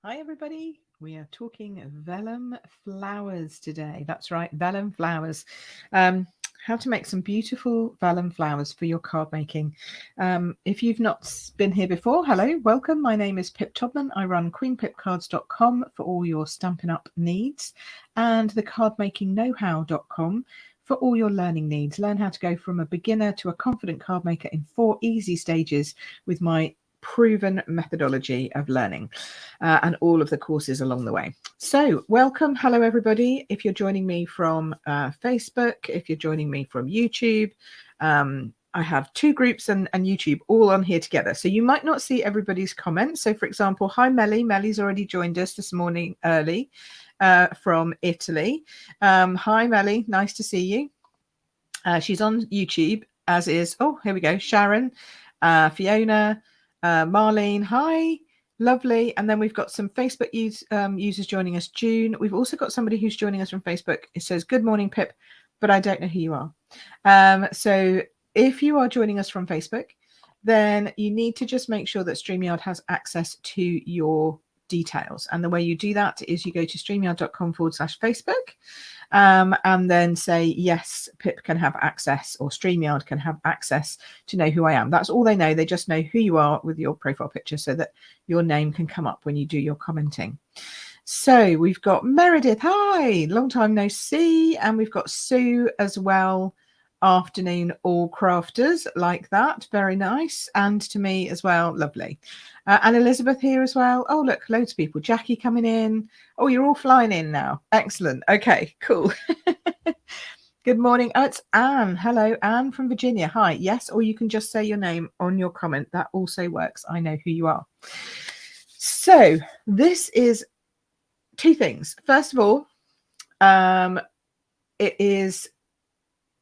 Hi everybody, we are talking vellum flowers today. That's right, vellum flowers. How to make some beautiful vellum flowers for your card making. If you've not been here before, hello, welcome. My name is Pip Todman. I run queenpipcards.com for all your Stampin' Up needs and the cardmakingknowhow.com for all your learning needs. Learn how to go from a beginner to a confident card maker in 4 easy stages with my proven methodology of learning and all of the courses along the way. So welcome. Hello, everybody. If you're joining me from Facebook, if you're joining me from YouTube, I have 2 groups and YouTube all on here together. So you might not see everybody's comments. So for example, hi, Melly. Melly's already joined us this morning early from Italy. Hi, Melly. Nice to see you. She's on YouTube, as is, oh, here we go, Sharon, Fiona, Marlene, hi, lovely. And then we've got some Facebook users joining us. June, we've also got somebody who's joining us from Facebook. It says, good morning, Pip, but I don't know who you are. So if you are joining us from Facebook, then you need to just make sure that StreamYard has access to your details. And the way you do that is you go to streamyard.com/Facebook and then say, yes, Pip can have access, or StreamYard can have access to know who I am. That's all they know. They just know who you are with your profile picture so that your name can come up when you do your commenting. So we've got Meredith. Hi, long time no see. And we've got Sue as well. Afternoon, all crafters, like that. Very nice. And to me as well. Lovely. And Elizabeth here as well. Oh, look, loads of people. Jackie coming in. Oh, you're all flying in now. Excellent. Okay, cool. Good morning. Oh, it's Anne. Hello, Anne from Virginia. Hi. Yes, or you can just say your name on your comment. That also works. I know who you are. So this is 2 things. First of all, it is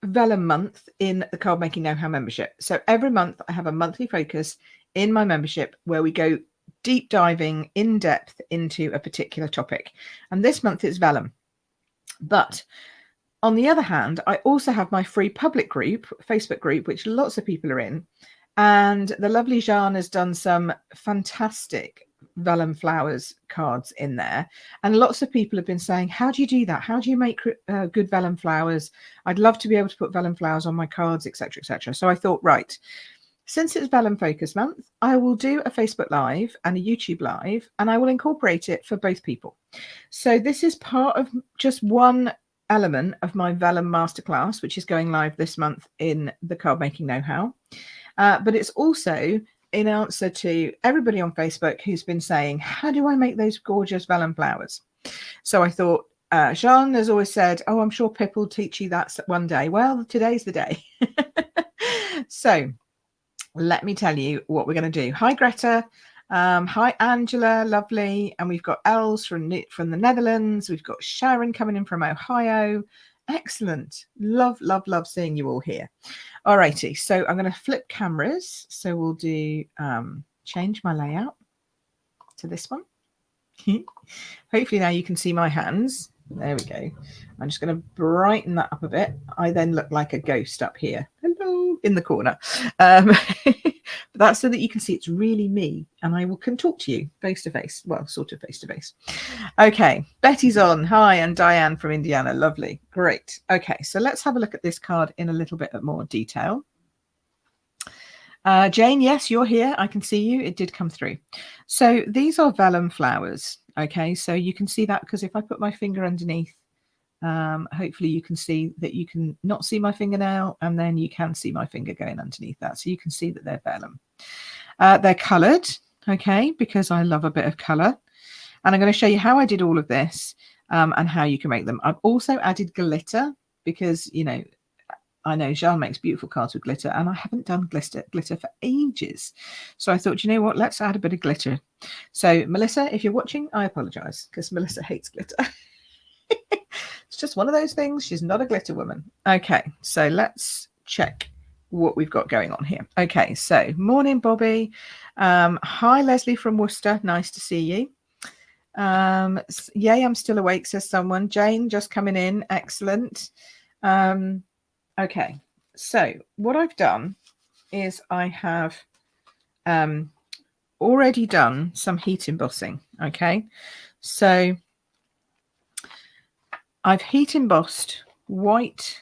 Vellum month in the Card Making Know-How membership. So every month I have a monthly focus in my membership where we go deep diving in depth into a particular topic. And this month it's Vellum. But on the other hand, I also have my free public group, Facebook group, which lots of people are in. And the lovely Jean has done some fantastic vellum flowers cards in there, and lots of people have been saying, how do you do that? How do you make good vellum flowers? I'd love to be able to put vellum flowers on my cards, etc., etc. So I thought, right, since it's Vellum Focus Month, I will do a Facebook Live and a YouTube Live, and I will incorporate it for both people. So this is part of just one element of my Vellum Masterclass, which is going live this month in the Card Making Know-How. But it's also in answer to everybody on Facebook who's been saying, how do I make those gorgeous vellum flowers? So I thought, Jean has always said, oh, I'm sure Pip will teach you that one day. Well, today's the day. So let me tell you what we're going to do. Hi, Greta. Hi, Angela. Lovely. And we've got Els from the Netherlands. We've got Sharon coming in from Ohio. Excellent. Love, love, love seeing you all here. All righty, so I'm going to flip cameras. So we'll do change my layout to this one. Hopefully now you can see my hands. There we go. I'm just going to brighten that up a bit. I then look like a ghost up here. Hello, in the corner. But that's so that you can see it's really me, and I can talk to you face to face. Well, sort of face to face. Okay, Betty's on. Hi, and Diane from Indiana. Lovely. Great. Okay, so let's have a look at this card in a little bit more detail. Jane, yes, you're here. I can see you. It did come through. So these are vellum flowers. Okay, so you can see that because if I put my finger underneath, hopefully you can see that you can not see my fingernail, and then you can see my finger going underneath that. So you can see that they're vellum. They're coloured, okay, because I love a bit of colour. And I'm going to show you how I did all of this and how you can make them. I've also added glitter because, you know, I know Jean makes beautiful cards with glitter, and I haven't done glitter for ages. So I thought, you know what, let's add a bit of glitter. So Melissa, if you're watching, I apologise because Melissa hates glitter. It's just one of those things. She's not a glitter woman. Okay, so let's check what we've got going on here. Okay, so morning, Bobby. Hi, Leslie from Worcester. Nice to see you. Yay, I'm still awake, says someone. Jane just coming in. Excellent. Okay, so what I've done is I have already done some heat embossing. Okay, so I've heat embossed white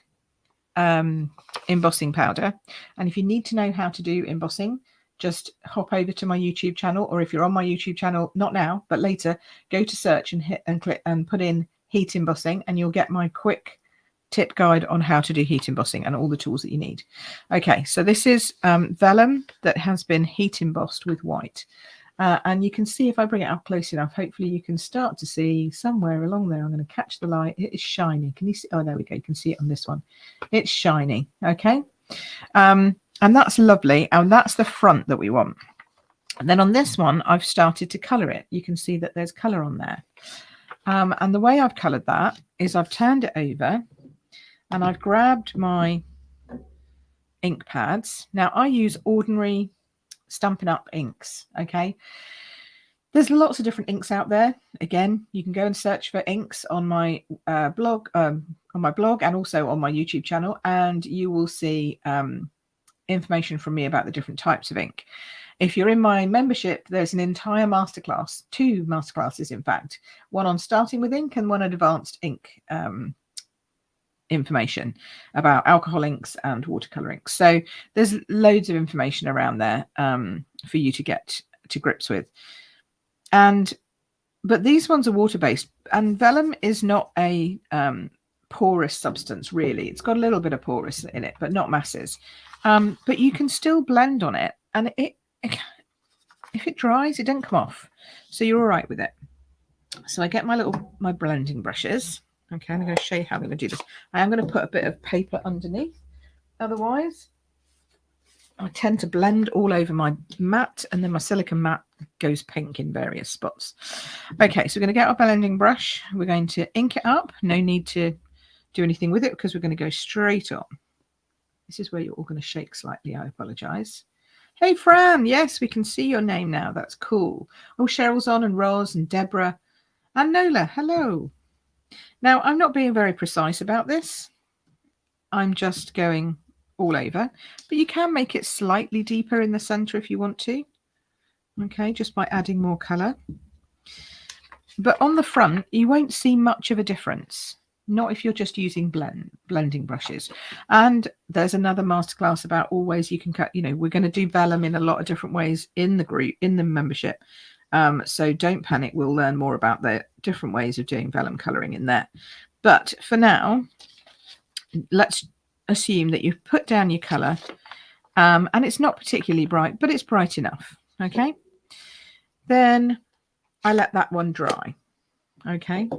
embossing powder, and if you need to know how to do embossing, just hop over to my YouTube channel, or if you're on my YouTube channel, not now but later, go to search and hit and click and put in heat embossing, and you'll get my quick tip guide on how to do heat embossing and all the tools that you need. Okay, so this is vellum that has been heat embossed with white, and you can see, if I bring it up close enough, hopefully you can start to see somewhere along there. I'm going to catch the light. It is shiny. Can you see? Oh, there we go. You can see it on this one. It's shiny. Okay, and that's lovely, and that's the front that we want. And then on this one, I've started to colour it. You can see that there's colour on there, and the way I've coloured that is I've turned it over and I've grabbed my ink pads. Now I use ordinary Stampin' Up inks. Okay, there's lots of different inks out there. Again, you can go and search for inks on my blog and also on my YouTube channel, and you will see information from me about the different types of ink. If you're in my membership, there's an entire masterclass, 2 masterclasses in fact, one on starting with ink and one on advanced ink information about alcohol inks and watercolor inks. So there's loads of information around there for you to get to grips with. But these ones are water-based, and vellum is not a porous substance really. It's got a little bit of porous in it, but not masses. But you can still blend on it, and if it dries, it doesn't come off, so you're all right with it. So I get my blending brushes. Okay, I'm going to show you how I'm going to do this. I am going to put a bit of paper underneath. Otherwise, I tend to blend all over my mat, and then my silicone mat goes pink in various spots. Okay, so we're going to get our blending brush. We're going to ink it up. No need to do anything with it because we're going to go straight on. This is where you're all going to shake slightly. I apologise. Hey, Fran. Yes, we can see your name now. That's cool. Oh, Cheryl's on, and Roz and Deborah and Nola. Hello. Now, I'm not being very precise about this. I'm just going all over, but you can make it slightly deeper in the center if you want to. Okay, just by adding more color. But on the front, you won't see much of a difference. Not if you're just using blending brushes. And there's another masterclass about all ways you can cut. You know, we're going to do vellum in a lot of different ways in the group, in the membership. So don't panic. We'll learn more about the different ways of doing vellum colouring in there. But for now, let's assume that you've put down your colour, and it's not particularly bright, but it's bright enough. Okay. Then I let that one dry. Okay.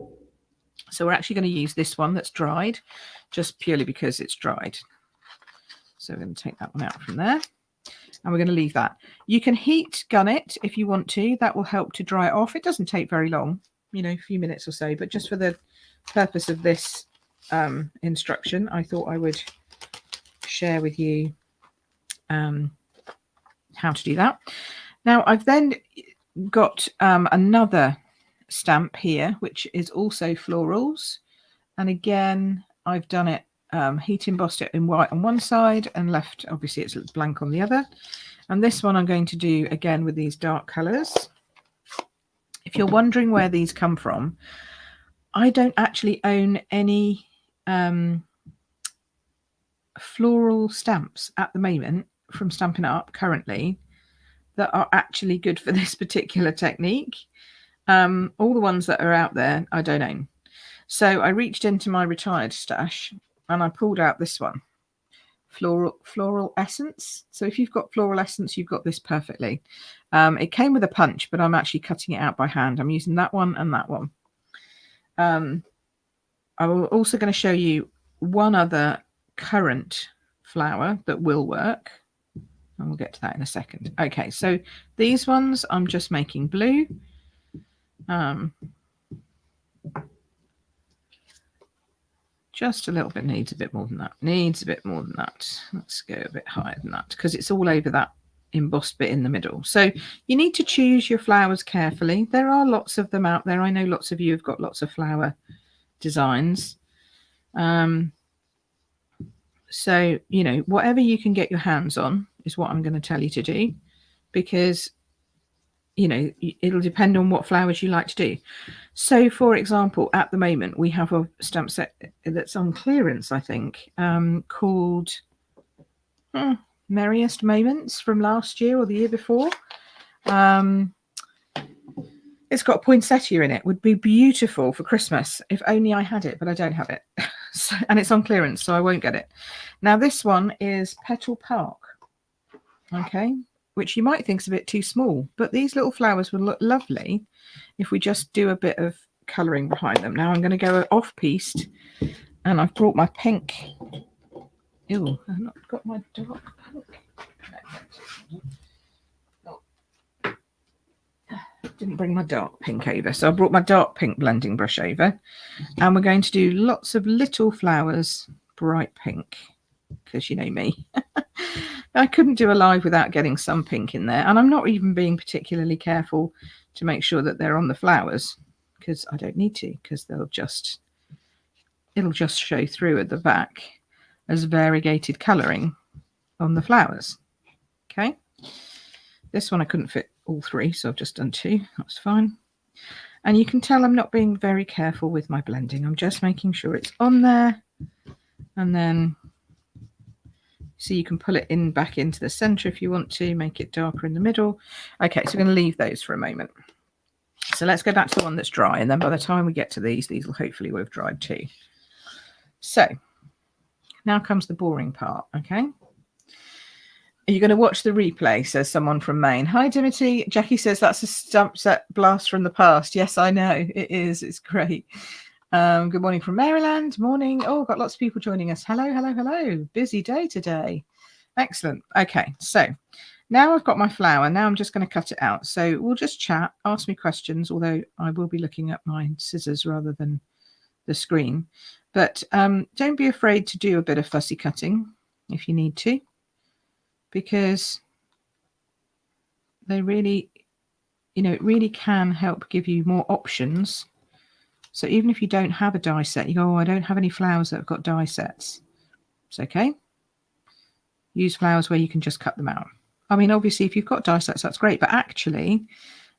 So we're actually going to use this one that's dried, just purely because it's dried. So we're going to take that one out from there. And we're going to leave that. You can heat gun it if you want to. That will help to dry it off. It doesn't take very long, you know, a few minutes or so. But just for the purpose of this instruction, I thought I would share with you how to do that. Now, I've then got another stamp here, which is also florals. And again, I've done it. Heat embossed it in white on one side and left, obviously it's blank on the other. And this one I'm going to do again with these dark colors. If you're wondering where these come from, I don't actually own any floral stamps at the moment from Stampin' Up currently that are actually good for this particular technique. All the ones that are out there I don't own. So I reached into my retired stash and I pulled out this one, floral essence. So if you've got floral essence, you've got this perfectly. It came with a punch, but I'm actually cutting it out by hand. I'm using that one and that one. I'm also going to show you one other current flower that will work, and we'll get to that in a second. Okay, so these ones I'm just making blue. Just a little bit, needs a bit more than that, needs a bit more than that. Let's go a bit higher than that because it's all over that embossed bit in the middle. So you need to choose your flowers carefully. There are lots of them out there. I know lots of you have got lots of flower designs. So, you know, whatever you can get your hands on is what I'm going to tell you to do, because you know, it'll depend on what flowers you like to do. So, for example, at the moment, we have a stamp set that's on clearance, I think, called Merriest Moments from last year or the year before. It's got poinsettia in it. Would be beautiful for Christmas if only I had it, but I don't have it. So, and it's on clearance, so I won't get it. Now, this one is Petal Park, okay, which you might think is a bit too small, but these little flowers would look lovely if we just do a bit of colouring behind them. Now, I'm going to go off-piste, and I've brought my pink. Ew, I've not got my dark pink. Didn't bring my dark pink over, so I brought my dark pink blending brush over, and we're going to do lots of little flowers, bright pink, because you know me. I couldn't do a live without getting some pink in there, and I'm not even being particularly careful to make sure that they're on the flowers, because I don't need to, because it'll just show through at the back as variegated colouring on the flowers. Okay, this one I couldn't fit all three, so I've just done two. That's fine. And you can tell I'm not being very careful with my blending. I'm just making sure it's on there, and then so you can pull it in back into the center if you want to make it darker in the middle. Okay, so we're going to leave those for a moment. So let's go back to the one that's dry, and then by the time we get to these will hopefully have dried too. So now comes the boring part. Okay, are you going to watch the replay, says someone from Maine. Hi, Dimity. Jackie says that's a stamp set blast from the past. Yes, I know. It is. It's great. Good morning from Maryland. Morning. Oh, got lots of people joining us. Hello, hello, hello. Busy day today. Excellent. Okay, so now I've got my flower. Now I'm just going to cut it out. So we'll just chat, ask me questions, although I will be looking at my scissors rather than the screen. But don't be afraid to do a bit of fussy cutting if you need to, because they really, you know, it really can help give you more options. So even if you don't have a die set, you go, oh, I don't have any flowers that have got die sets. It's okay. Use flowers where you can just cut them out. I mean, obviously, if you've got die sets, that's great. But actually,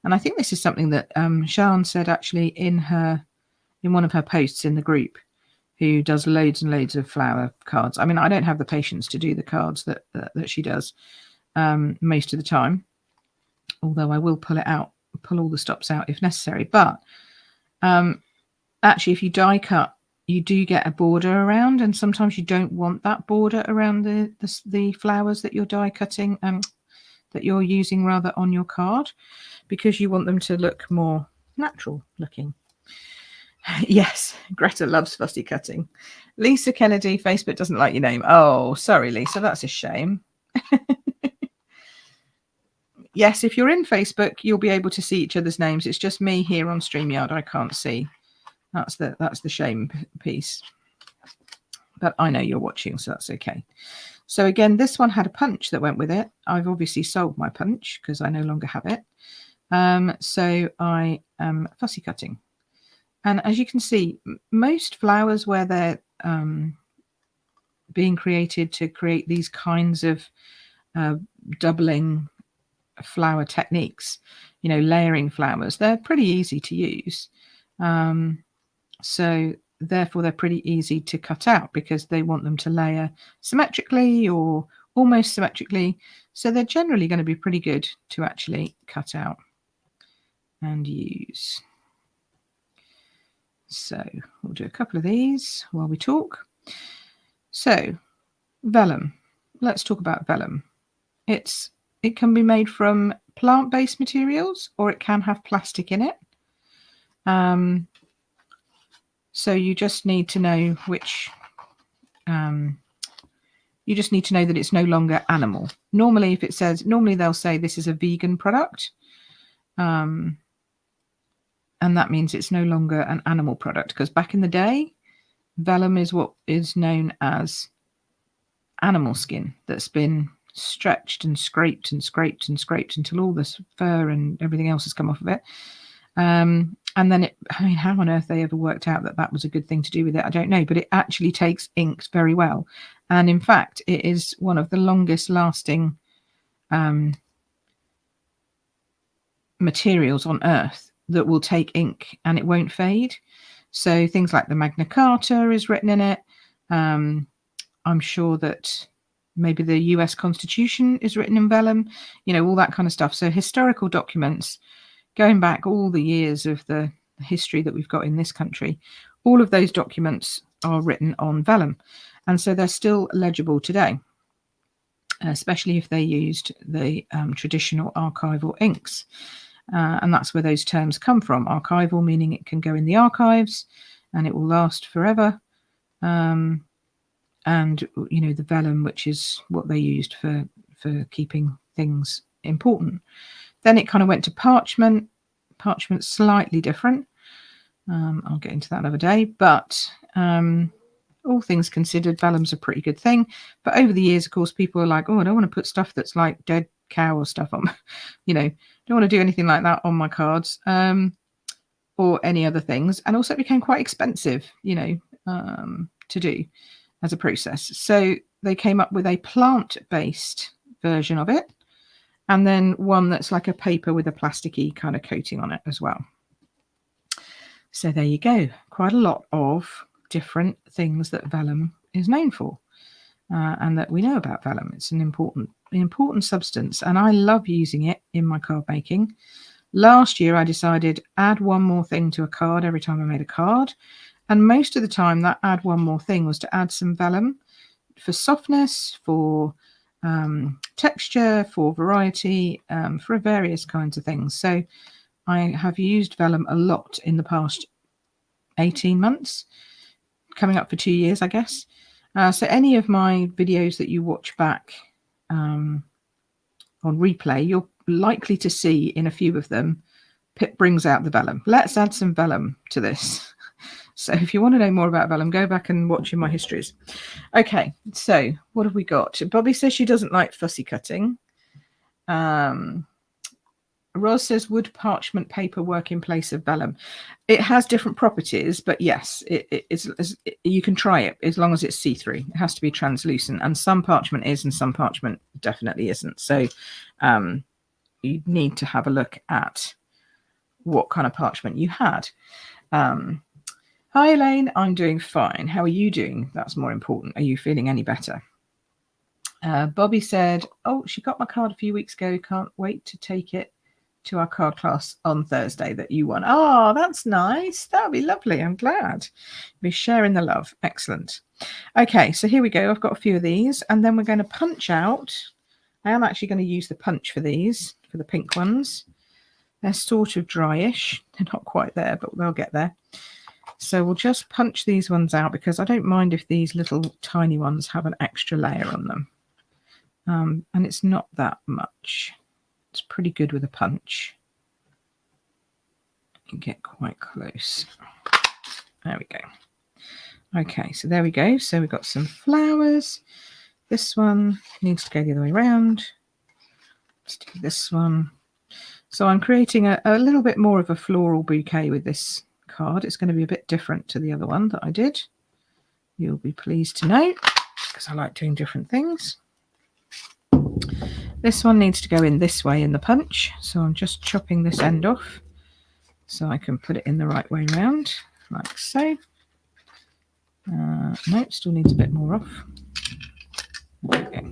and I think this is something that Sian said actually in one of her posts in the group, who does loads and loads of flower cards. I mean, I don't have the patience to do the cards that she does most of the time, although I will pull it out, pull all the stops out if necessary. But actually, if you die cut, you do get a border around, and sometimes you don't want that border around the flowers that you're die cutting, that you're using rather on your card, because you want them to look more natural looking. Yes, Greta loves fussy cutting. Lisa Kennedy, Facebook doesn't like your name. Oh, sorry, Lisa, that's a shame. Yes, if you're in Facebook, you'll be able to see each other's names. It's just me here on StreamYard I can't see. That's the shame piece. But I know you're watching, so that's okay. So again, this one had a punch that went with it. I've obviously sold my punch because I no longer have it. So I am fussy cutting. And as you can see, most flowers where they're being created to create these kinds of doubling flower techniques, you know, layering flowers, they're pretty easy to use. So therefore, they're pretty easy to cut out because they want them to layer symmetrically or almost symmetrically. So they're generally going to be pretty good to actually cut out and use. So we'll do a couple of these while we talk. So vellum. Let's talk about vellum. It can be made from plant-based materials, or it can have plastic in it. So you just need to know which. You just need to know that it's no longer animal. Normally, if it says, normally they'll say this is a vegan product. And that means it's no longer an animal product, because back in the day, vellum is what is known as animal skin that's been stretched and scraped and scraped and scraped until all this fur and everything else has come off of it. And then I mean, how on earth they ever worked out that that was a good thing to do with it, I don't know, but it actually takes inks very well. And in fact, it is one of the longest lasting materials on earth that will take ink and it won't fade. So things like the Magna Carta is written in it. I'm sure that maybe the US Constitution is written in vellum, you know, all that kind of stuff. So historical documents going back all the years of the history that we've got in this country, all of those documents are written on vellum. And so they're still legible today, especially if they used the traditional archival inks. And that's where those terms come from. Archival meaning it can go in the archives and it will last forever. And, you know, the vellum, which is what they used for keeping things important. Then it kind of went to parchment. Parchment's slightly different. I'll get into that another day. But all things considered, vellum's a pretty good thing. But over the years, of course, people are like, oh, I don't want to put stuff that's like dead cow or stuff on, you know, don't want to do anything like that on my cards or any other things. And also it became quite expensive, you know, to do as a process. So they came up with a plant-based version of it, and then one that's like a paper with a plasticky kind of coating on it as well. So there you go. Quite a lot of different things that vellum is known for, and that we know about vellum. It's an important substance, and I love using it in my card making. Last year I decided add one more thing to a card every time I made a card. And most of the time that add one more thing was to add some vellum for softness, for texture, for variety, for various kinds of things. So I have used vellum a lot in the past 18 months, coming up for 2 years, I guess. So any of my videos that you watch back on replay, you're likely to see in a few of them, Pip brings out the vellum. Let's add some vellum to this. So if you want to know more about vellum, go back and watch in my histories. Okay, so what have we got? Bobby says she doesn't like fussy cutting. Roz says, would parchment paper work in place of vellum? It has different properties, but yes, you can try it as long as it's see-through. It has to be translucent, and some parchment is and some parchment definitely isn't. So you need to have a look at what kind of parchment you had. Hi, Elaine. I'm doing fine. How are you doing? That's more important. Are you feeling any better? Bobby said, oh, she got my card a few weeks ago. Can't wait to take it to our card class on Thursday that you won. Oh, that's nice. That would be lovely. I'm glad. Be sharing the love. Excellent. Okay, so here we go. I've got a few of these, and then we're going to punch out. I am actually going to use the punch for these, for the pink ones. They're sort of dryish. They're not quite there, but they'll get there. So we'll just punch these ones out because I don't mind if these little tiny ones have an extra layer on them. And it's not that much. It's pretty good with a punch. You get quite close. There we go. Okay, so there we go. So we've got some flowers. This one needs to go the other way around. Let's do this one. So I'm creating a little bit more of a floral bouquet with this card. It's going to be a bit different to the other one that I did. You'll be pleased to know, because I like doing different things. This one needs to go in this way in the punch, so I'm just chopping this end off so I can put it in the right way around, like so. No, still needs a bit more off. Okay.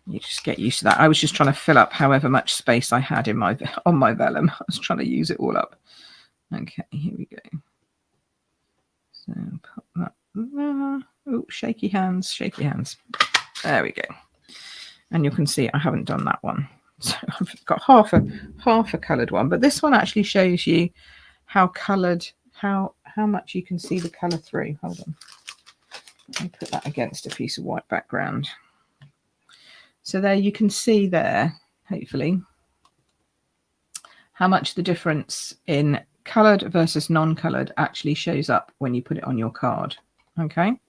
You just get used to that. I was just trying to fill up however much space I had in on my vellum. I was trying to use it all up. Okay, here we go. So put that there. Oh, shaky hands, shaky hands. There we go. And you can see I haven't done that one. So I've got half a coloured one, but this one actually shows you how coloured, how much you can see the colour through. Hold on. Let me put that against a piece of white background. So there you can see there, hopefully, how much the difference in coloured versus non-coloured actually shows up when you put it on your card. Okay.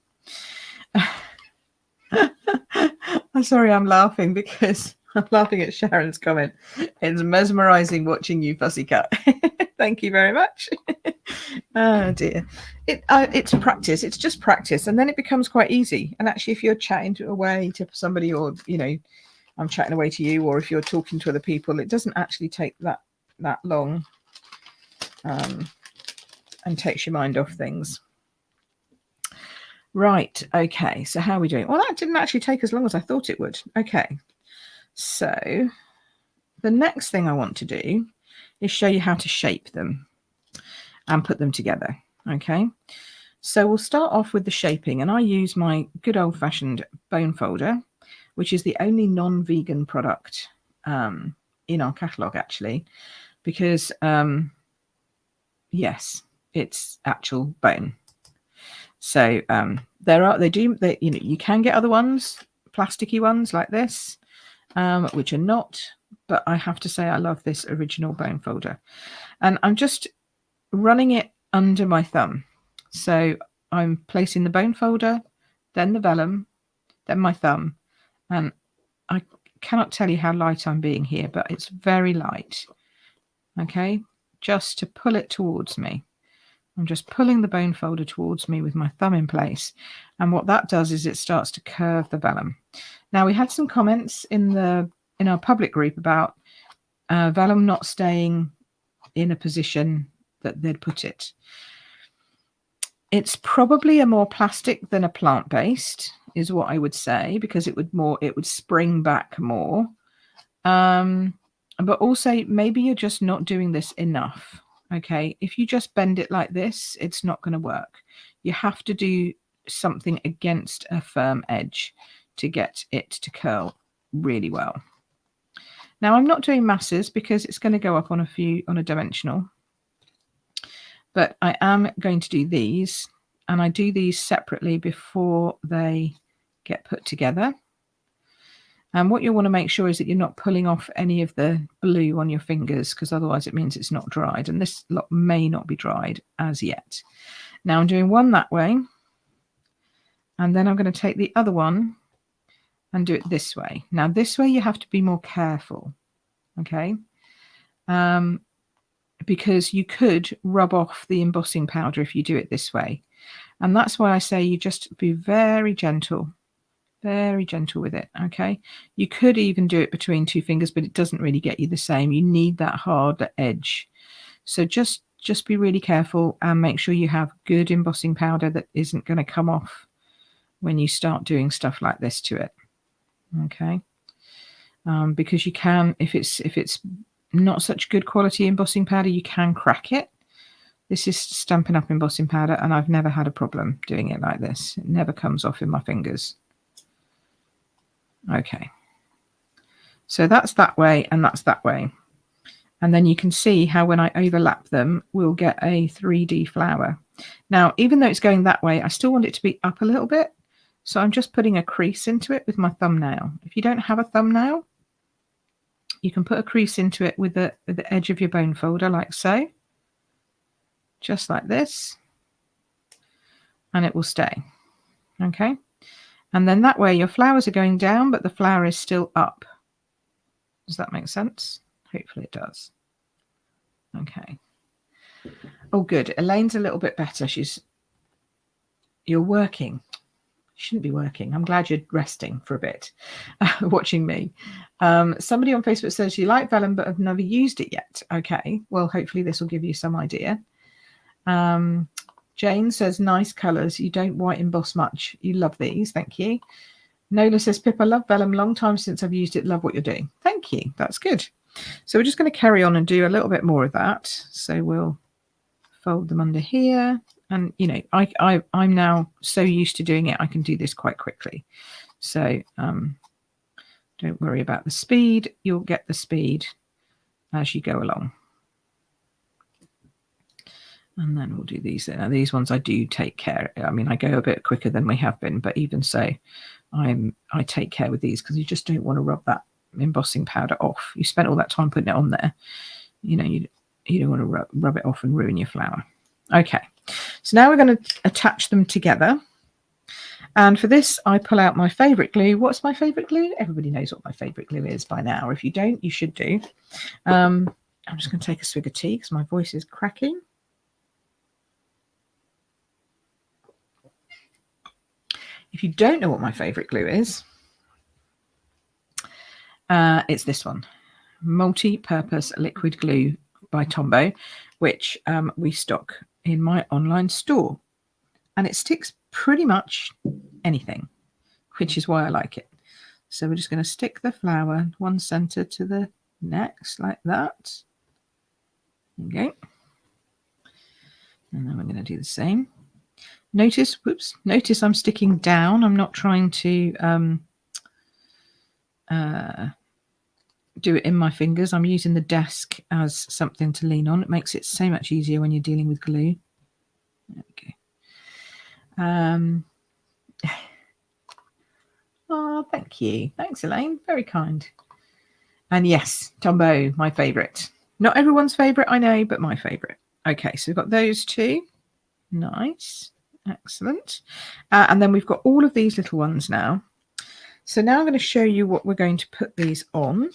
I'm sorry, I'm laughing because I'm laughing at Sharon's comment. It's mesmerising watching you fussy cut. Thank you very much. Oh dear. It's practice. It's just practice, and then it becomes quite easy. And actually, if you're chatting away to somebody, or I'm chatting away to you, or if you're talking to other people, it doesn't actually take that long, and takes your mind off things. Right, okay, so how are we doing? Well, that didn't actually take as long as I thought it would. Okay, so the next thing I want to do is show you how to shape them and put them together. Okay, so we'll start off with the shaping, and I use my good old-fashioned bone folder, which is the only non-vegan product in our catalogue, actually, because yes, it's actual bone. So you can get other ones, plasticky ones like this, which are not, but I have to say I love this original bone folder, and I'm just running it under my thumb. So I'm placing the bone folder, then the vellum, then my thumb, and I cannot tell you how light I'm being here, but it's very light. Okay, just to pull it towards me. I'm just pulling the bone folder towards me with my thumb in place, and what that does is it starts to curve the vellum. Now, we had some comments in our public group about vellum not staying in a position that they'd put it. It's probably a more plastic than a plant-based, is what I would say, because it would spring back more. But also maybe you're just not doing this enough. Okay, if you just bend it like this, it's not going to work. You have to do something against a firm edge to get it to curl really well. Now, I'm not doing masses because it's going to go up on a dimensional, but I am going to do these, and I do these separately before they get put together. And what you want to make sure is that you're not pulling off any of the blue on your fingers, because otherwise it means it's not dried, and this lot may not be dried as yet. Now I'm doing one that way, and then I'm going to take the other one and do it this way. Now this way you have to be more careful, okay? Because you could rub off the embossing powder if you do it this way. And that's why I say you just be very gentle with it. Okay, you could even do it between two fingers, but it doesn't really get you the same. You need that hard edge, so just be really careful and make sure you have good embossing powder that isn't going to come off when you start doing stuff like this to it. Okay, because you can, if it's not such good quality embossing powder, you can crack it. This is Stampin' Up embossing powder, and I've never had a problem doing it like this. It never comes off in my fingers. Okay, so that's that way and that's that way, and then you can see how when I overlap them we'll get a 3D flower. Now, even though it's going that way, I still want it to be up a little bit, so I'm just putting a crease into it with my thumbnail. If you don't have a thumbnail, you can put a crease into it with the edge of your bone folder, like so, just like this, and it will stay. Okay, and then that way your flowers are going down, but the flower is still up. Does that make sense? Hopefully it does. Okay. Oh, good. Elaine's a little bit better. You're working. You shouldn't be working. I'm glad you're resting for a bit, watching me. Somebody on Facebook says you like vellum but have never used it yet. Okay. Well, hopefully this will give you some idea. Jane says, nice colours. You don't white emboss much. You love these. Thank you. Nola says, Pip, I love vellum. Long time since I've used it. Love what you're doing. Thank you. That's good. So we're just going to carry on and do a little bit more of that. So we'll fold them under here. And, you know, I'm now so used to doing it, I can do this quite quickly. So don't worry about the speed. You'll get the speed as you go along. And then we'll do these. Now, these ones I do take care. I mean, I go a bit quicker than we have been, but even so, I take care with these because you just don't want to rub that embossing powder off. You spent all that time putting it on there. You know, you don't want to rub it off and ruin your flower. Okay, so now we're going to attach them together. And for this, I pull out my favourite glue. What's my favourite glue? Everybody knows what my favourite glue is by now. If you don't, you should do. I'm just going to take a swig of tea because my voice is cracking. If you don't know what my favourite glue is, It's this one, Multi-Purpose Liquid Glue by Tombow, which we stock in my online store. And it sticks pretty much anything, which is why I like it. So we're just going to stick the flower one center to the next, like that. Okay. And then we're going to do the same. Notice I'm sticking down. I'm not trying to do it in my fingers. I'm using the desk as something to lean on. It makes it so much easier when you're dealing with glue. There we go. Oh, thank you. Thanks, Elaine. Very kind. And yes, Tombow, my favourite. Not everyone's favourite, I know, but my favourite. Okay, so we've got those two. Nice. Excellent. And then we've got all of these little ones now. So now I'm going to show you what we're going to put these on.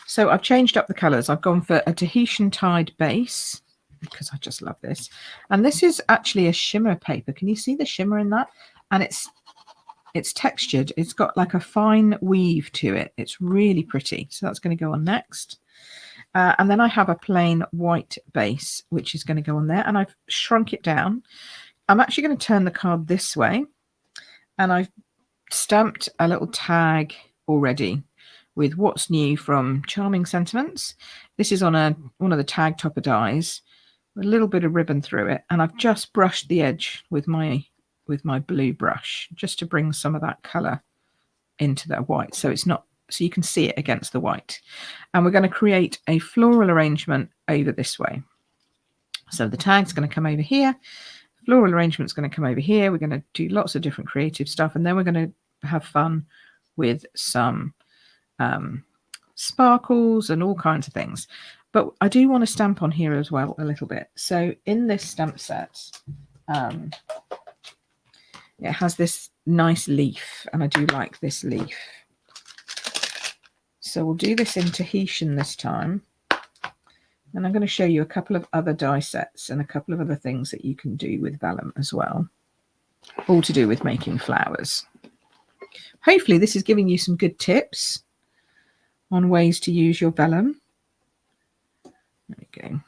So I've changed up the colours. I've gone for a Tahitian Tide base because I just love this. And this is actually a shimmer paper. Can you see the shimmer in that? And it's textured. It's got like a fine weave to it. It's really pretty. So that's going to go on next. And then I have a plain white base, which is going to go on there. And I've shrunk it down. I'm actually going to turn the card this way. And I've stamped a little tag already with what's new from Charming Sentiments. This is on one of the tag topper dies, with a little bit of ribbon through it. And I've just brushed the edge with my blue brush, just to bring some of that colour into that white. So it's not, so you can see it against the white. And we're going to create a floral arrangement over this way. So the tag's going to come over here. Floral arrangement's going to come over here. We're going to do lots of different creative stuff. And then we're going to have fun with some sparkles and all kinds of things. But I do want to stamp on here as well a little bit. So in this stamp set, it has this nice leaf, and I do like this leaf. So we'll do this in Tahitian this time. And I'm going to show you a couple of other die sets and a couple of other things that you can do with vellum as well, all to do with making flowers. Hopefully this is giving you some good tips on ways to use your vellum. There we go.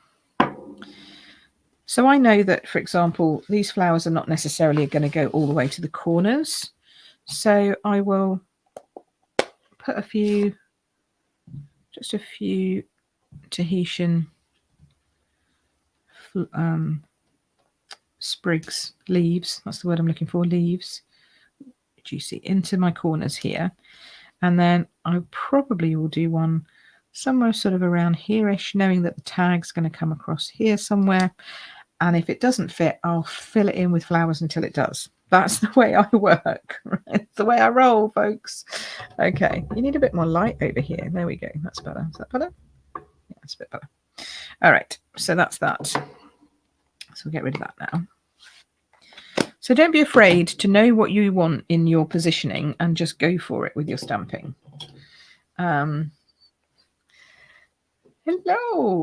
So I know that, for example, these flowers are not necessarily going to go all the way to the corners. So I will put just a few Tahitian sprigs, leaves, that's the word I'm looking for, leaves, juicy, into my corners here. And then I probably will do one somewhere sort of around here-ish, knowing that the tag's going to come across here somewhere. And if it doesn't fit, I'll fill it in with flowers until it does. That's the way I work. Right? It's the way I roll, folks. Okay, you need a bit more light over here. There we go. That's better. Is that better? Yeah, that's a bit better. All right, so that's that. So we'll get rid of that now. So don't be afraid to know what you want in your positioning and just go for it with your stamping. Hello.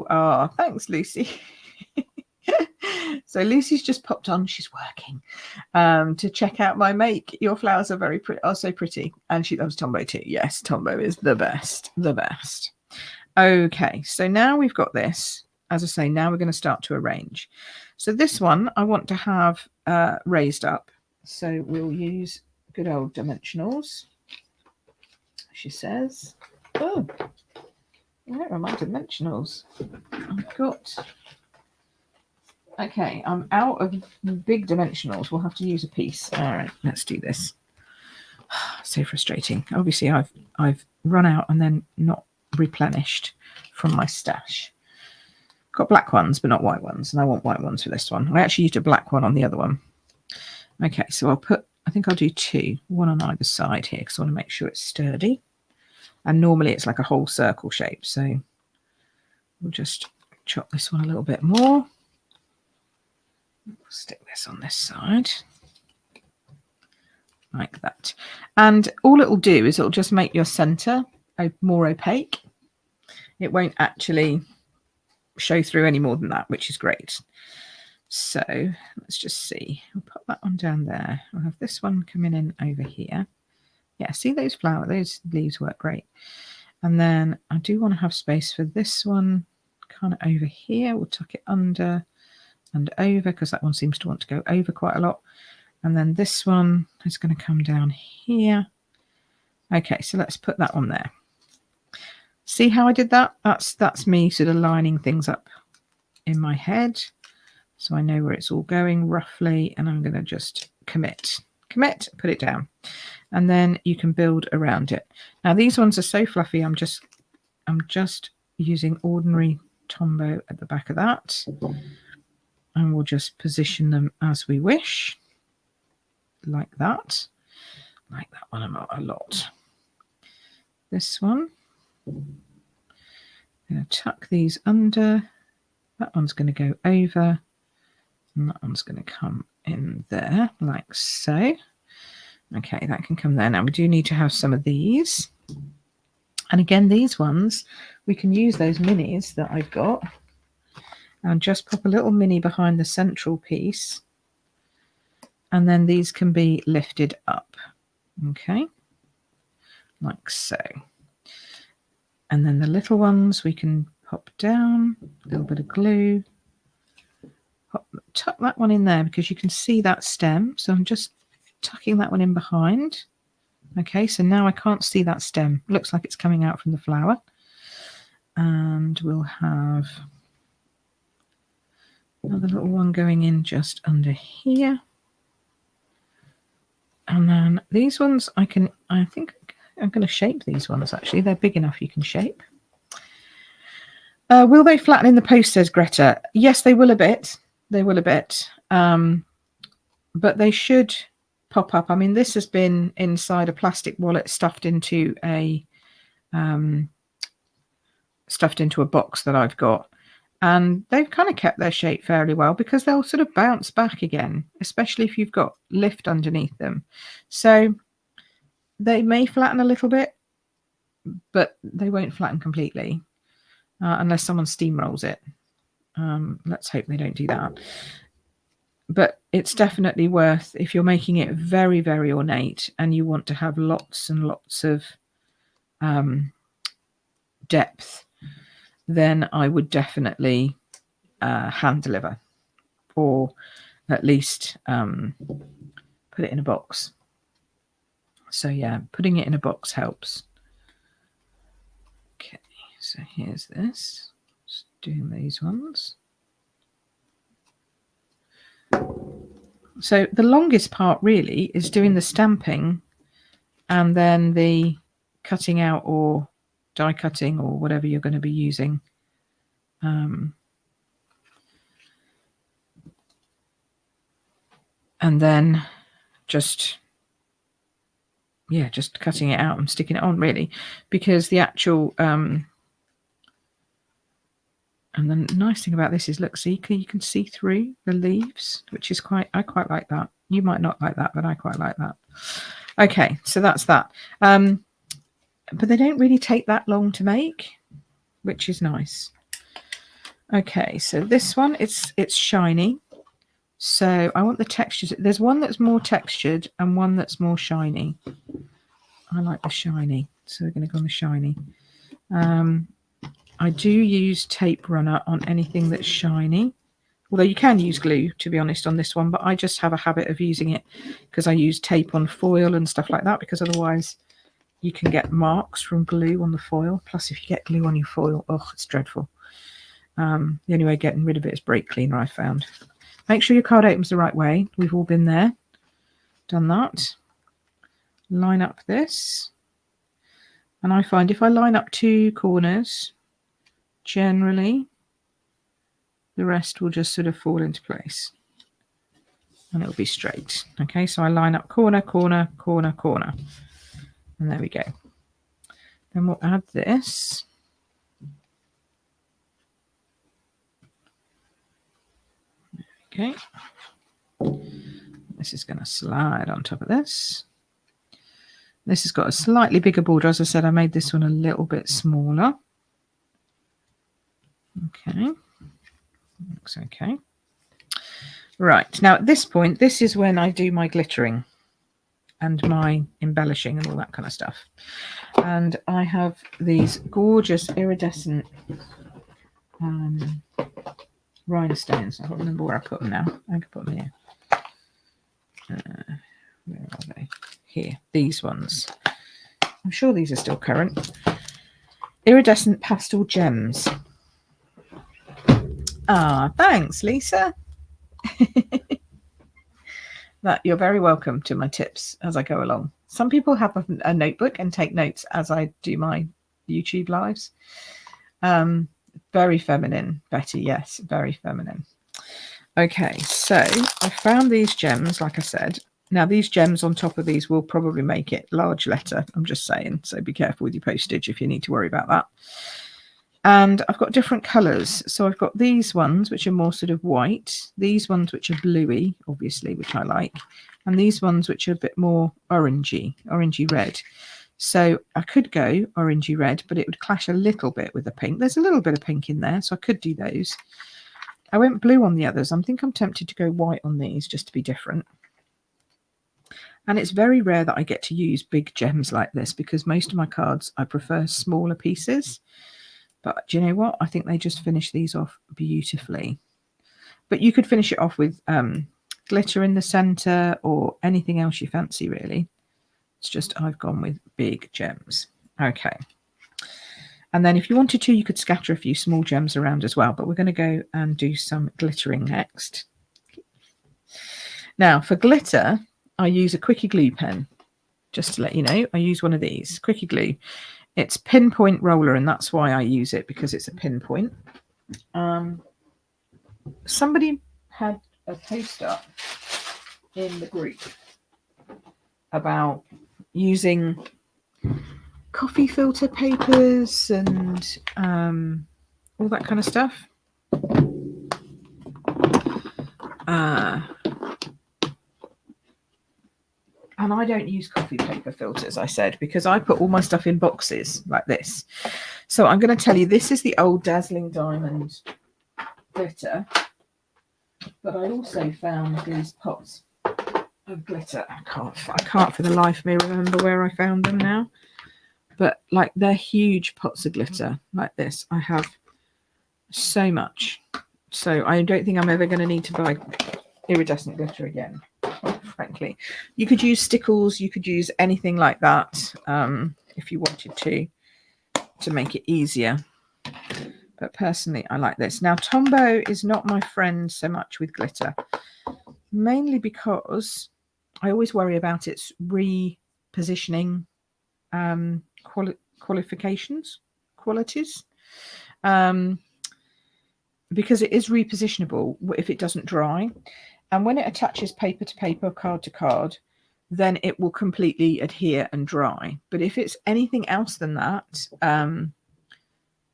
Oh, thanks, Lucy. So Lucy's just popped on. She's working to check out my make. Your flowers are very pretty, are so pretty, and she loves Tombow too. Yes, Tombow is the best, the best. Okay, so now we've got this. As I say, now we're going to start to arrange. So this one I want to have raised up. So we'll use good old dimensionals. She says, oh, where are my dimensionals? I've got. Okay, I'm out of big dimensionals. We'll have to use a piece. All right, let's do this. So frustrating. Obviously, I've run out and then not replenished from my stash. Got black ones, but not white ones, and I want white ones for this one. I actually used a black one on the other one. Okay, so I think I'll do two, one on either side here, because I want to make sure it's sturdy. And normally it's like a whole circle shape, so we'll just chop this one a little bit more. Stick this on this side like that, and all it will do is it'll just make your center more opaque. It won't actually show through any more than that, which is great. So let's just see. We'll put that one down there. I'll have this one coming in over here, Yeah, see those those leaves work great. And then I do want to have space for this one kind of over here. We'll tuck it under and over because that one seems to want to go over quite a lot. And then this one is going to come down here. Okay, so let's put that on there. See how I did that? That's me sort of lining things up in my head. So I know where it's all going roughly, and I'm going to just commit, put it down. And then you can build around it. Now these ones are so fluffy, I'm just using ordinary Tombow at the back of that. And we'll just position them as we wish. Like that. Like that one a lot. This one. I'm going to tuck these under. That one's going to go over. And that one's going to come in there, like so. Okay, that can come there. Now we do need to have some of these. And again, these ones, we can use those minis that I've got. And just pop a little mini behind the central piece. And then these can be lifted up. Okay, like so. And then the little ones we can pop down, a little bit of glue. Tuck that one in there because you can see that stem. So I'm just tucking that one in behind. Okay, so now I can't see that stem. Looks like it's coming out from the flower. And we'll have another little one going in just under here. And then these ones I think I'm going to shape these ones actually. They're big enough you can shape. Will they flatten in the post, says Greta? Yes, they will a bit. They will a bit. But they should pop up. I mean, this has been inside a plastic wallet stuffed into a box that I've got. And they've kind of kept their shape fairly well because they'll sort of bounce back again, especially if you've got lift underneath them. So they may flatten a little bit, but they won't flatten completely unless someone steamrolls it. Let's hope they don't do that. But it's definitely worth, if you're making it very, very ornate and you want to have lots and lots of depth, then I would definitely hand deliver, or at least put it in a box. So yeah, putting it in a box helps. Okay, so here's this. Just doing these ones. So the longest part really is doing the stamping and then the cutting out or die cutting or whatever you're going to be using. And then just cutting it out and sticking it on really, because the actual and the nice thing about this is, look, see, you can see through the leaves, which is I quite like that. You might not like that, but I quite like that. Okay, so that's that. But they don't really take that long to make, which is nice. Okay, so this one, it's shiny. So I want the textures. There's one that's more textured and one that's more shiny. I like the shiny, so we're going to go on the shiny. I do use tape runner on anything that's shiny, although you can use glue, to be honest, on this one, but I just have a habit of using it because I use tape on foil and stuff like that, because otherwise you can get marks from glue on the foil. Plus, if you get glue on your foil, oh, it's dreadful. The only way of getting rid of it is brake cleaner, I found. Make sure your card opens the right way. We've all been there, done that. Line up this. And I find if I line up 2 corners, generally the rest will just sort of fall into place and it'll be straight. Okay, so I line up corner, corner, corner, corner, and there we go. Then we'll add this. Okay, this is going to slide on top of this. This has got a slightly bigger border. As I said, I made this one a little bit smaller. Okay, looks okay. Right, now at this point, this is when I do my glittering. and my embellishing and all that kind of stuff. And I have these gorgeous iridescent rhinestones. I can't remember where I put them now. I can put them here. Where are they? Here, these ones. I'm sure these are still current. Iridescent pastel gems. Ah, thanks, Lisa. That you're very welcome to my tips as I go along. Some people have a notebook and take notes as I do my YouTube lives. Very feminine, Betty. Yes, very feminine. Okay, so I found these gems, like I said. Now, these gems on top of these will probably make it large letter. I'm just saying, so be careful with your postage if you need to worry about that. And I've got different colours. So I've got these ones, which are more sort of white. These ones, which are bluey, obviously, which I like. And these ones, which are a bit more orangey red. So I could go orangey red, but it would clash a little bit with the pink. There's a little bit of pink in there, so I could do those. I went blue on the others. I think I'm tempted to go white on these just to be different. And it's very rare that I get to use big gems like this because most of my cards, I prefer smaller pieces. But do you know what? I think they just finish these off beautifully. But you could finish it off with glitter in the center or anything else you fancy, really. It's just I've gone with big gems. Okay. And then if you wanted to, you could scatter a few small gems around as well. But we're going to go and do some glittering next. Now, for glitter, I use a quickie glue pen. Just to let you know, I use one of these, quickie glue. It's pinpoint roller, and that's why I use it, because it's a pinpoint. Somebody had a post up in the group about using coffee filter papers and all that kind of stuff. And I don't use coffee paper filters, I said, because I put all my stuff in boxes like this. So I'm going to tell you, this is the old Dazzling Diamond glitter. But I also found these pots of glitter. I can't for the life of me remember where I found them now. But like, they're huge pots of glitter like this. I have so much. So I don't think I'm ever going to need to buy iridescent glitter again, frankly. You could use stickles, you could use anything like that if you wanted to make it easier. But personally, I like this. Now, Tombow is not my friend so much with glitter, mainly because I always worry about its repositioning qualities, because it is repositionable if it doesn't dry. And when it attaches paper to paper, card to card, then it will completely adhere and dry. But if it's anything else than that,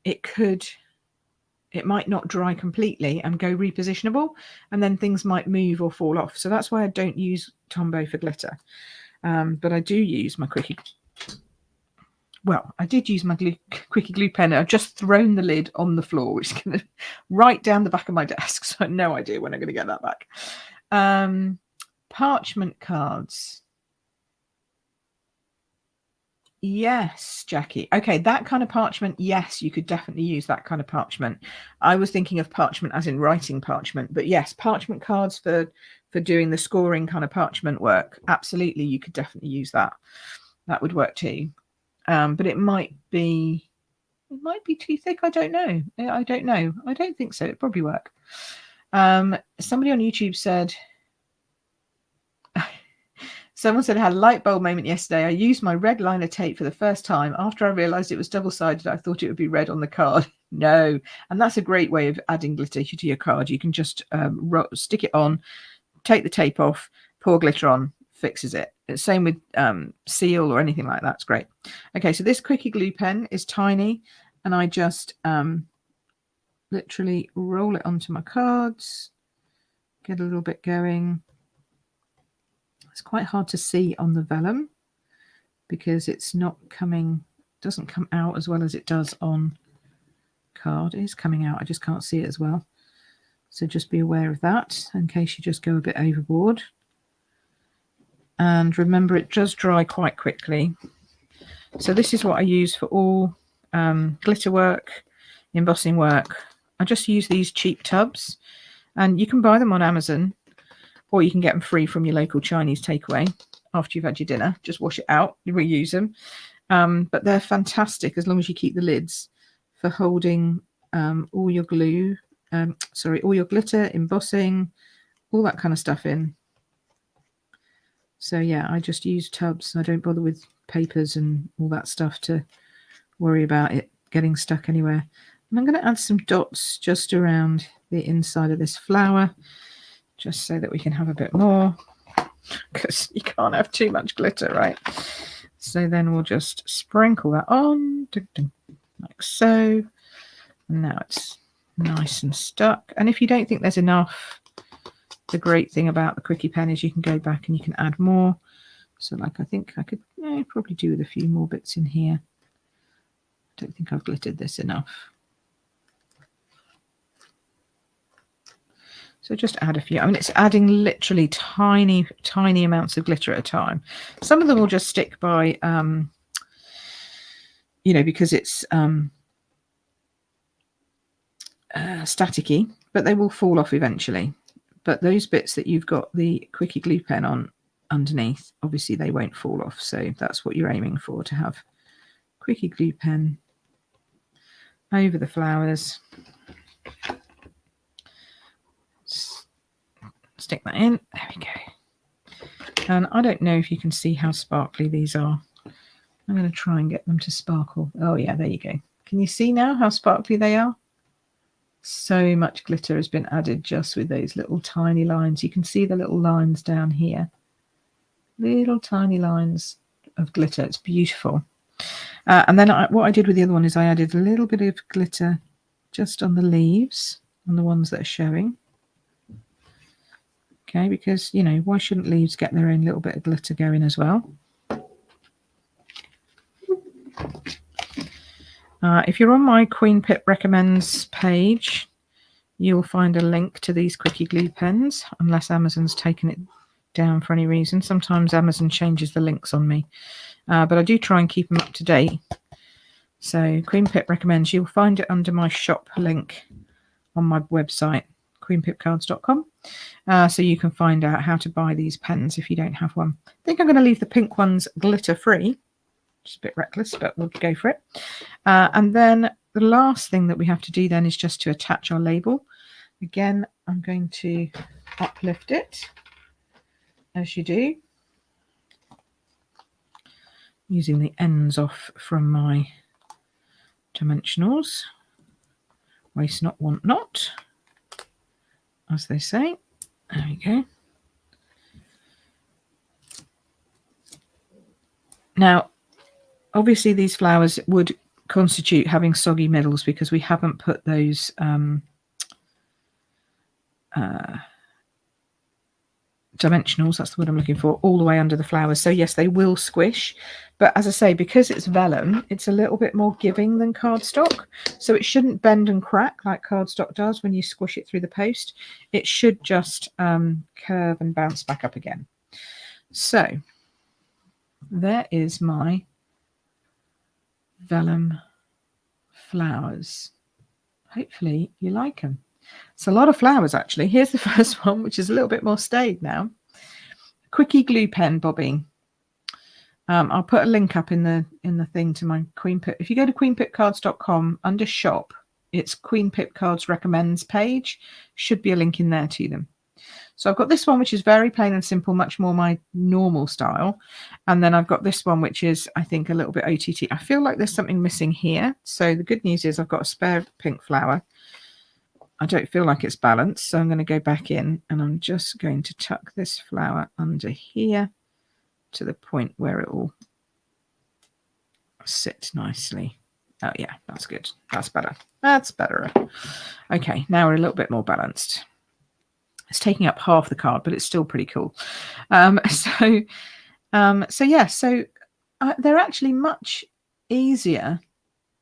it might not dry completely and go repositionable, and then things might move or fall off. So that's why I don't use Tombow for glitter. But I do use my quickie. Well, I did use my quickie glue pen. I've just thrown the lid on the floor, which is going to right down the back of my desk. So I have no idea when I'm going to get that back. Parchment cards. Yes, Jackie. Okay, that kind of parchment. Yes, you could definitely use that kind of parchment. I was thinking of parchment as in writing parchment, but yes, parchment cards for doing the scoring kind of parchment work. Absolutely, you could definitely use that. That would work too. But it might be too thick. I don't know. I don't think so. It'd probably work. Somebody on YouTube said, someone said I had a light bulb moment yesterday. I used my red liner tape for the first time. After I realized it was double-sided, I thought it would be red on the card. No. And that's a great way of adding glitter to your card. You can just stick it on, take the tape off, pour glitter on, fixes it. Same with seal or anything like that. It's great. Okay, so this quickie glue pen is tiny, and I just literally roll it onto my cards, get a little bit going. It's quite hard to see on the vellum because it's not coming, doesn't come out as well as it does on card. It is coming out, I just can't see it as well. So just be aware of that in case you just go a bit overboard. And remember, it does dry quite quickly. So this is what I use for all glitter work, embossing work. I just use these cheap tubs, and you can buy them on Amazon, or you can get them free from your local Chinese takeaway after you've had your dinner. Just wash it out, you reuse them. But they're fantastic as long as you keep the lids for holding all your glue, all your glitter, embossing, all that kind of stuff in. So yeah, I just use tubs. I don't bother with papers and all that stuff to worry about it getting stuck anywhere. And I'm going to add some dots just around the inside of this flower, just so that we can have a bit more, because you can't have too much glitter, right? So then we'll just sprinkle that on, like so. And now it's nice and stuck. And if you don't think there's enough, the great thing about the Quickie pen is you can go back and you can add more. So like I think I could probably do with a few more bits in here. I don't think I've glittered this enough. So just add a few. I mean, it's adding literally tiny, tiny amounts of glitter at a time. Some of them will just stick by, because it's staticky, but they will fall off eventually. But those bits that you've got the Quickie glue pen on underneath, obviously they won't fall off. So that's what you're aiming for, to have Quickie glue pen over the flowers. Stick that in. There we go. And I don't know if you can see how sparkly these are. I'm going to try and get them to sparkle. Oh yeah, there you go. Can you see now how sparkly they are? So much glitter has been added just with those little tiny lines. You can see the little lines down here. Little tiny lines of glitter. It's beautiful. And then what I did with the other one is I added a little bit of glitter just on the leaves, on the ones that are showing. Okay, because, why shouldn't leaves get their own little bit of glitter going as well? If you're on my Queen Pip Recommends page, you'll find a link to these Quickie glue pens, unless Amazon's taken it down for any reason. Sometimes Amazon changes the links on me, but I do try and keep them up to date. So Queen Pip Recommends, you'll find it under my shop link on my website, queenpipcards.com. So you can find out how to buy these pens if you don't have one. I think I'm going to leave the pink ones glitter free. Just a bit reckless, but we'll go for it. And then the last thing that we have to do then is just to attach our label. Again, I'm going to uplift it, as you do, using the ends off from my dimensionals. Waste not, want not, as they say. There we go. Now, obviously these flowers would constitute having soggy middles because we haven't put those dimensionals, that's the word I'm looking for, all the way under the flowers. So yes, they will squish, but as I say, because it's vellum, it's a little bit more giving than cardstock, so it shouldn't bend and crack like cardstock does when you squish it through the post. It should just curve and bounce back up again. So there is my vellum flowers. Hopefully you like them. It's a lot of flowers, actually. Here's the first one, which is a little bit more staid now. Quickie glue pen bobbing. I'll put a link up in the thing to my Queen Pip. If you go to queenpipcards.com, under shop, it's Queen Pip Cards Recommends page. Should be a link in there to them. So I've got this one, which is very plain and simple, much more my normal style. And then I've got this one, which is, I think, a little bit OTT. I feel like there's something missing here. So the good news is I've got a spare pink flower. I don't feel like it's balanced, so I'm going to go back in and I'm just going to tuck this flower under here to the point where it will sit nicely. Oh yeah, that's good. That's better. That's better. Okay, now we're a little bit more balanced. It's taking up half the card, but it's still pretty cool. So they're actually much easier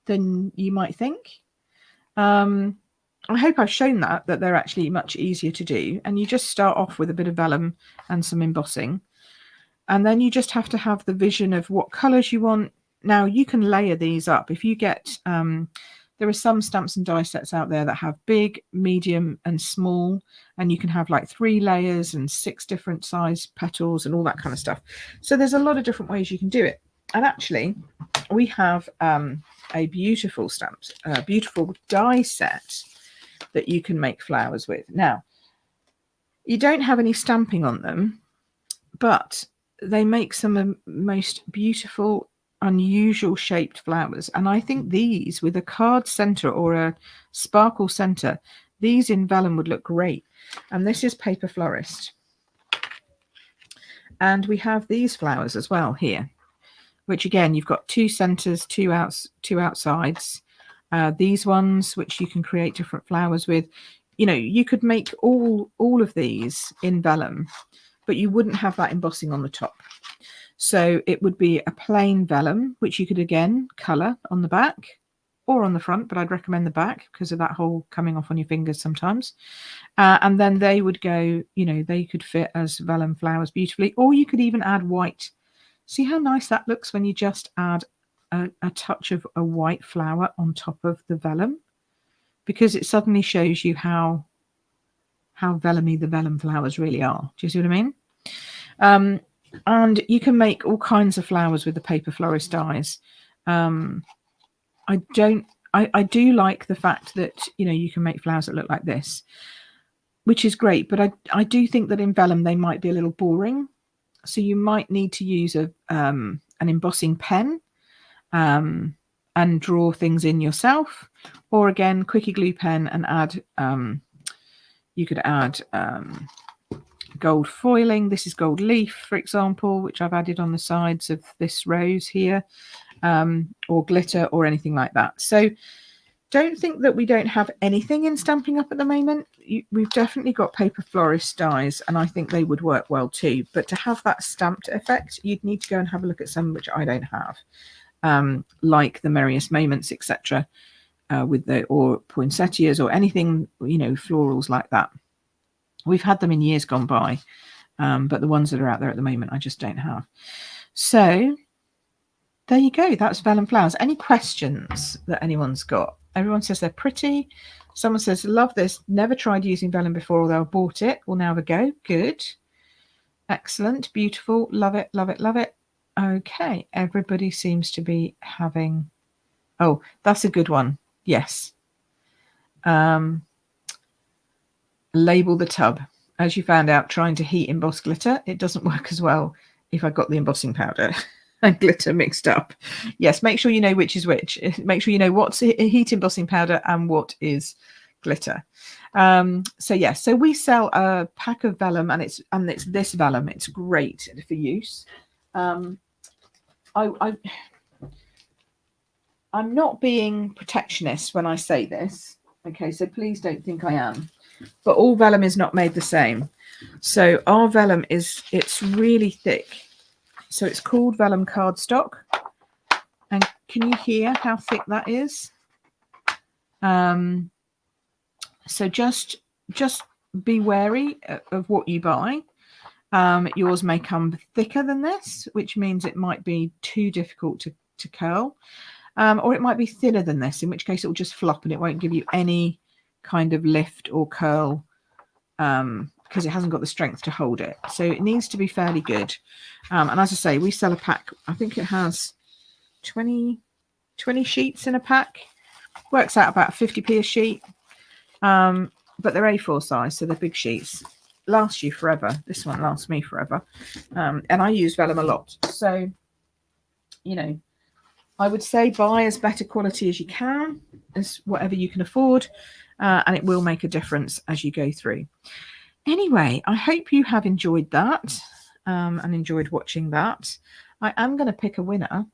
than you might think. I hope I've shown that they're actually much easier to do. And you just start off with a bit of vellum and some embossing. And then you just have to have the vision of what colors you want. Now you can layer these up. If you get, there are some stamps and die sets out there that have big, medium and small, and you can have like 3 layers and 6 different size petals and all that kind of stuff. So there's a lot of different ways you can do it. And actually we have a beautiful beautiful die set that you can make flowers with. Now, you don't have any stamping on them, but they make some most beautiful, unusual shaped flowers. And I think these with a card center or a sparkle center, these in vellum would look great. And this is Paper Florist. And we have these flowers as well here, which again, you've got 2 centers, 2 outsides. These ones, which you can create different flowers with. You know, you could make all of these in vellum, but you wouldn't have that embossing on the top. So it would be a plain vellum, which you could again color on the back or on the front, but I'd recommend the back because of that hole coming off on your fingers sometimes. And then they would go, you know, they could fit as vellum flowers beautifully, or you could even add white. See how nice that looks when you just add a touch of a white flower on top of the vellum, because it suddenly shows you how vellumy the vellum flowers really are. Do you see what I mean? And you can make all kinds of flowers with the Paper Florist dies. I do like the fact that, you know, you can make flowers that look like this, which is great, but I do think that in vellum they might be a little boring. So you might need to use an embossing pen and draw things in yourself, or again, quickie glue pen and add, you could add gold foiling. This is gold leaf, for example, which I've added on the sides of this rose here, or glitter or anything like that. So don't think that we don't have anything in Stampin' Up at the moment. We've definitely got Paper Florist dies, and I think they would work well too. But to have that stamped effect, you'd need to go and have a look at some which I don't have, like the Merriest Moments, etc., with the or poinsettias or anything, you know, florals like that. We've had them in years gone by, but the ones that are out there at the moment, I just don't have. So there you go. That's vellum flowers. Any questions that anyone's got? Everyone says they're pretty. Someone says, love this. Never tried using vellum before, although I bought it. We'll now have a go. Good. Excellent. Beautiful. Love it. Love it. Love it. Okay. Everybody seems to be having... Oh, that's a good one. Yes. Label the tub. As you found out, trying to heat emboss glitter, it doesn't work as well if I got the embossing powder and glitter mixed up. Yes, make sure you know which is which. Make sure you know what's heat embossing powder and what is glitter. So yeah, so we sell a pack of vellum, and it's this vellum. It's great for use. I'm not being protectionist when I say this. Okay, so please don't think I am. But all vellum is not made the same. So our vellum it's really thick. So it's called vellum cardstock. And can you hear how thick that is? So just be wary of what you buy. Yours may come thicker than this, which means it might be too difficult to curl. Or it might be thinner than this, in which case it will just flop and it won't give you any kind of lift or curl, because it hasn't got the strength to hold it. So it needs to be fairly good. And as I say, we sell a pack. I think it has 20 sheets in a pack. Works out about 50p a sheet. But they're A4 size, so they're big sheets. Last you forever. This one lasts me forever. And I use vellum a lot. So, you know, I would say buy as better quality as you can, as whatever you can afford, and it will make a difference as you go through. Anyway, I hope you have enjoyed that and enjoyed watching that. I am going to pick a winner.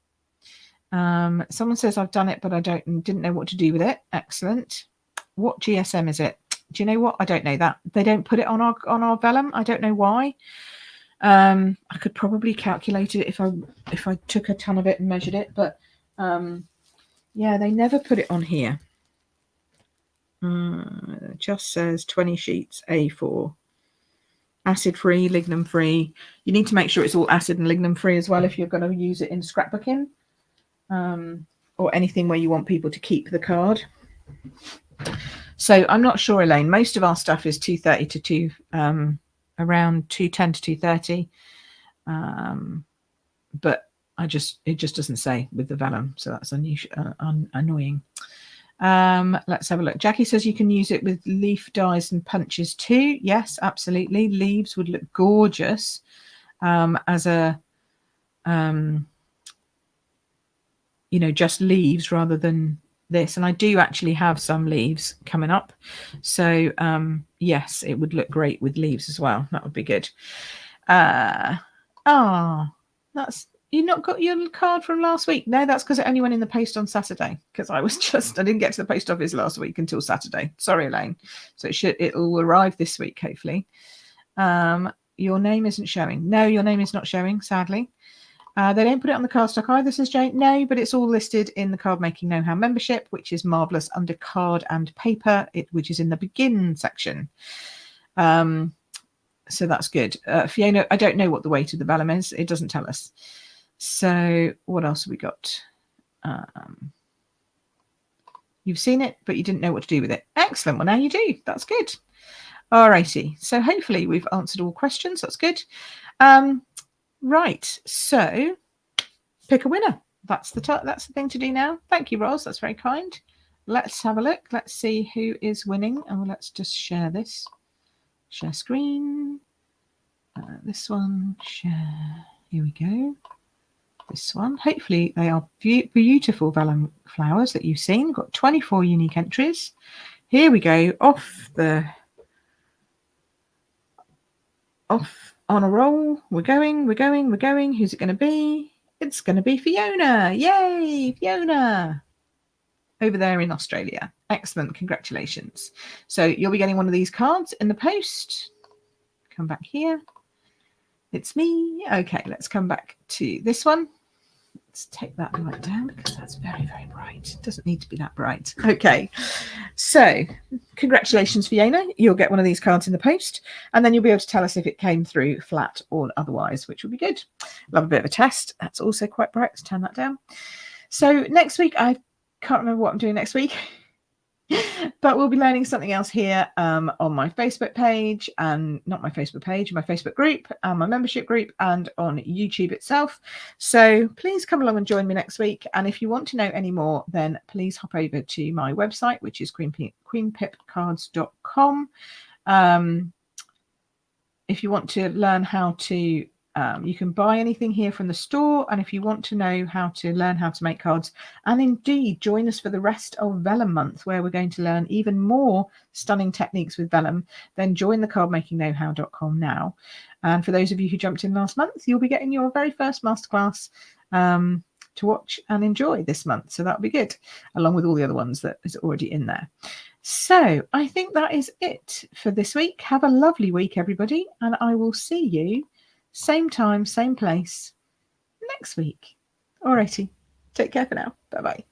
Someone says I've done it, but I didn't know what to do with it. Excellent. What GSM is it? Do you know what? I don't know that. They don't put it on our vellum. I don't know why. I could probably calculate it if I took a ton of it and measured it, but yeah, they never put it on here. It just says 20 sheets A4. acid free, lignum free. You need to make sure it's all acid and lignum free as well if you're going to use it in scrapbooking, or anything where you want people to keep the card. So I'm not sure, Elaine. Most of our stuff is 230 to around 210 to 230, but it just doesn't say with the vellum, so that's annoying. Let's have a look. Jackie says you can use it with leaf dies and punches too. Yes, absolutely. Leaves would look gorgeous as a just leaves rather than this. And I do actually have some leaves coming up, so yes, it would look great with leaves as well. That would be good. That's, you not got your card from last week? No, that's because it only went in the post on Saturday, because I didn't get to the post office last week until Saturday. Sorry, Elaine. So it'll arrive this week, hopefully. Your name isn't showing. No, your name is not showing, sadly. They don't put it on the cardstock either, says Jane. No, but it's all listed in the Card Making Know-How membership, which is marvellous, under card and paper, which is in the begin section. So that's good. Fiona, I don't know what the weight of the vellum is. It doesn't tell us. So what else have we got? You've seen it, but you didn't know what to do with it. Excellent. Well, now you do. That's good. All righty. So hopefully we've answered all questions. That's good. Right. So pick a winner. That's the thing to do now. Thank you, Ros. That's very kind. Let's have a look. Let's see who is winning. And let's just share this. Share screen. This one. Share. Here we go. This one. Hopefully they are beautiful vellum flowers that you've seen. Got 24 unique entries. Here we go. Off on a roll. We're going. Who's it going to be? It's going to be Fiona. Yay, Fiona. Over there in Australia. Excellent. Congratulations. So you'll be getting one of these cards in the post. Come back here. It's me. Okay, let's come back to this one. Let's take that light down because that's very, very bright. It doesn't need to be that bright. Okay, so congratulations, Fiona. You'll get one of these cards in the post, and then you'll be able to tell us if it came through flat or otherwise, which will be good. Love a bit of a test. That's also quite bright. Let's turn that down. So next week, I can't remember what I'm doing next week. But we'll be learning something else here on my Facebook page, and not my Facebook page, my Facebook group, my membership group, and on YouTube itself. So please come along and join me next week. And if you want to know any more, then please hop over to my website, which is queenpipcards.com. If you want to learn how to you can buy anything here from the store, and if you want to know how to learn how to make cards, and indeed join us for the rest of Vellum month, where we're going to learn even more stunning techniques with vellum, then join the cardmakingknowhow.com now. And for those of you who jumped in last month, you'll be getting your very first masterclass to watch and enjoy this month, so that'll be good, along with all the other ones that is already in there. So I think that is it for this week. Have a lovely week, everybody, and I will see you same time, same place next week. Alrighty. Take care for now. Bye-bye.